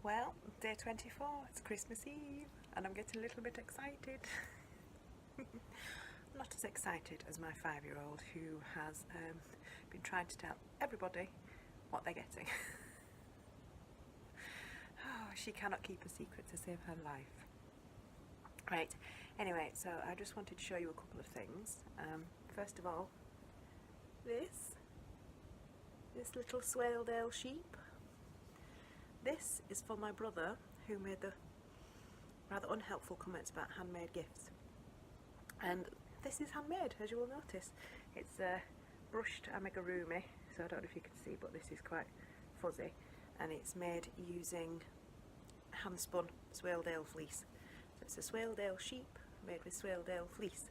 Well, day 24, it's Christmas Eve, and I'm getting a little bit excited. Not as excited as my 5-year-old, who has been trying to tell everybody what they're getting. Oh, she cannot keep a secret to save her life. Right, anyway, so I just wanted to show you a couple of things. First of all, this little Swaledale sheep. This is for my brother, who made the rather unhelpful comments about handmade gifts. And this is handmade, as you will notice. It's brushed amigurumi, so I don't know if you can see, but this is quite fuzzy. And it's made using hand-spun Swaledale fleece. So it's a Swaledale sheep made with Swaledale fleece.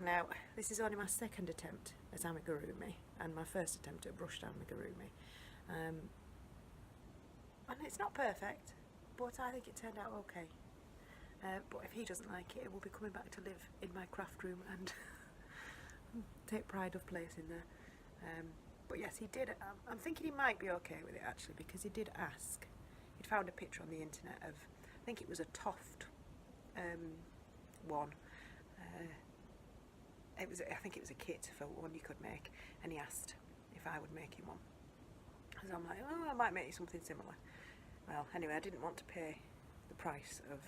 Now, this is only my second attempt at amigurumi, and my first attempt at brushed amigurumi. And it's not perfect, but I think it turned out okay. But if he doesn't like it, it will be coming back to live in my craft room and take pride of place in there. But yes, he did. I'm thinking he might be okay with it actually, because he did ask. He'd found a picture on the internet of, I think it was a Toft one. I think it was a kit for one you could make, and he asked if I would make him one. So I'm like, oh, I might make you something similar. Well, anyway, I didn't want to pay the price of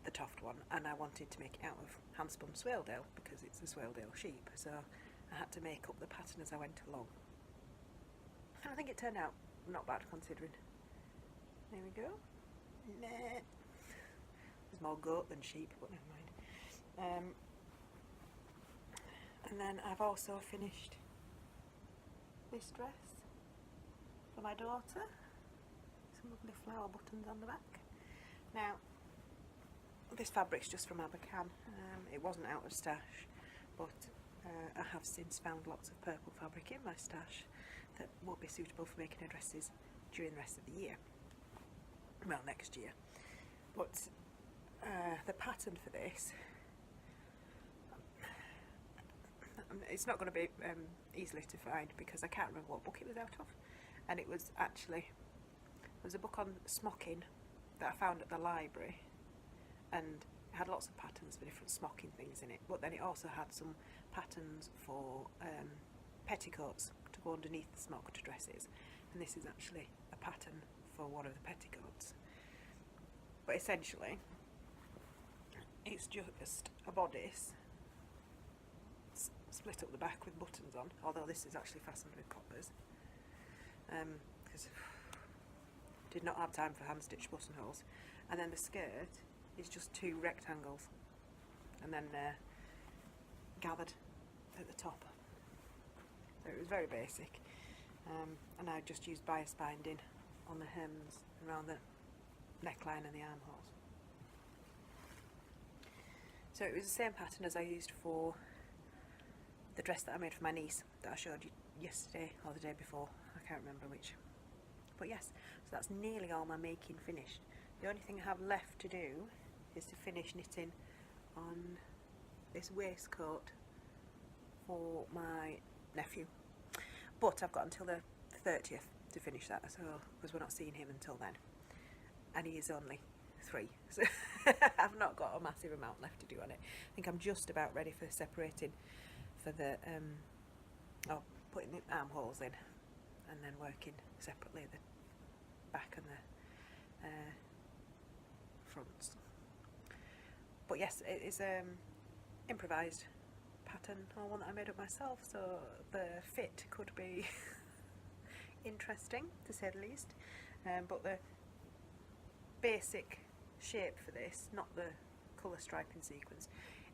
the Toft one, and I wanted to make it out of hand-spun Swaledale because it's a Swaledale sheep, so I had to make up the pattern as I went along. And I think it turned out not bad considering. There we go. Nah. There's more goat than sheep, but never mind. And then I've also finished this dress for my daughter. Some lovely flower buttons on the back. Now, this fabric's just from Abercan. It wasn't out of stash, but I have since found lots of purple fabric in my stash that will be suitable for making her dresses during the rest of the year. Well, next year. But the pattern for this, it's not going to be easily to find because I can't remember what book it was out of, and it was actually, there was a book on smocking that I found at the library, and it had lots of patterns for different smocking things in it, but then it also had some patterns for petticoats to go underneath the smocked dresses, and this is actually a pattern for one of the petticoats. But essentially it's just a bodice split up the back with buttons on, although this is actually fastened with coppers, because I did not have time for hand stitch buttonholes. And then the skirt is just 2 rectangles and then gathered at the top, so it was very basic. And I just used bias binding on the hems around the neckline and the armholes. So it was the same pattern as I used for the dress that I made for my niece that I showed you yesterday or the day before, I can't remember which. But yes, so that's nearly all my making finished. The only thing I have left to do is to finish knitting on this waistcoat for my nephew. But I've got until the 30th to finish that, so because we're not seeing him until then. And he is only 3, so I've not got a massive amount left to do on it. I think I'm just about ready for separating for the putting the armholes in and then working separately the back and the fronts. But yes, it is improvised pattern, or one that I made up myself, so the fit could be interesting to say the least, but the basic shape for this, not the colour striping sequence,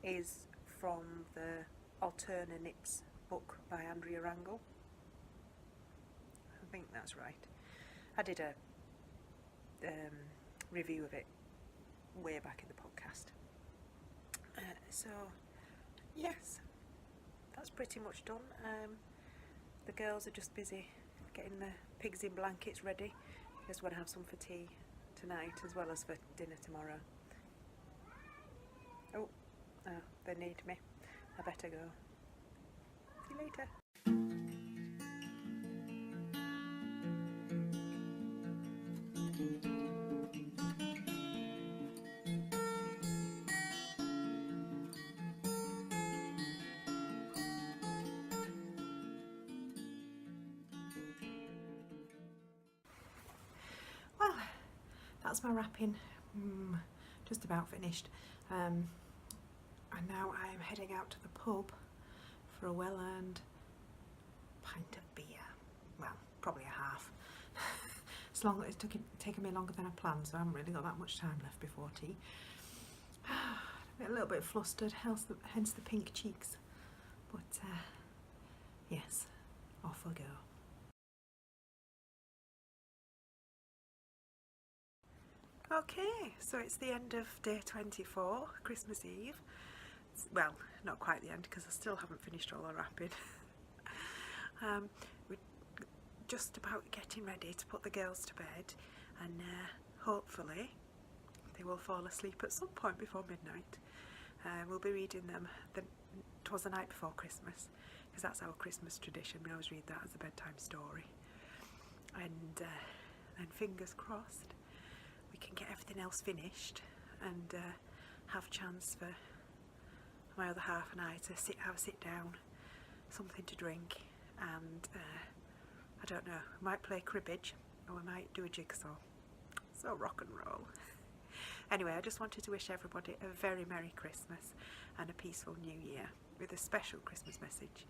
is from the Alterna Knits book by Andrea Rangel. I think that's right. I did a review of it way back in the podcast. So yes, that's pretty much done. The girls are just busy getting the pigs in blankets ready because we're going to have some for tea tonight as well as for dinner tomorrow. Oh, they need me. I better go. See you later. that's my wrapping just about finished. And now I'm heading out to the pub for a well-earned pint of beer. Well, probably a half. It's taken me longer than I planned, so I haven't really got that much time left before tea. A little bit flustered, hence the pink cheeks. But yes, off we go. Okay, so it's the end of day 24, Christmas Eve. Well, not quite the end because I still haven't finished all the wrapping. We're just about getting ready to put the girls to bed, and hopefully they will fall asleep at some point before midnight. We'll be reading them, 'twas the night before Christmas, because that's our Christmas tradition. We always read that as a bedtime story. And then fingers crossed we can get everything else finished and have chance for my other half and I to have a sit down, something to drink, and I don't know, we might play cribbage or we might do a jigsaw. So rock and roll. Anyway, I just wanted to wish everybody a very Merry Christmas and a peaceful New Year with a special Christmas message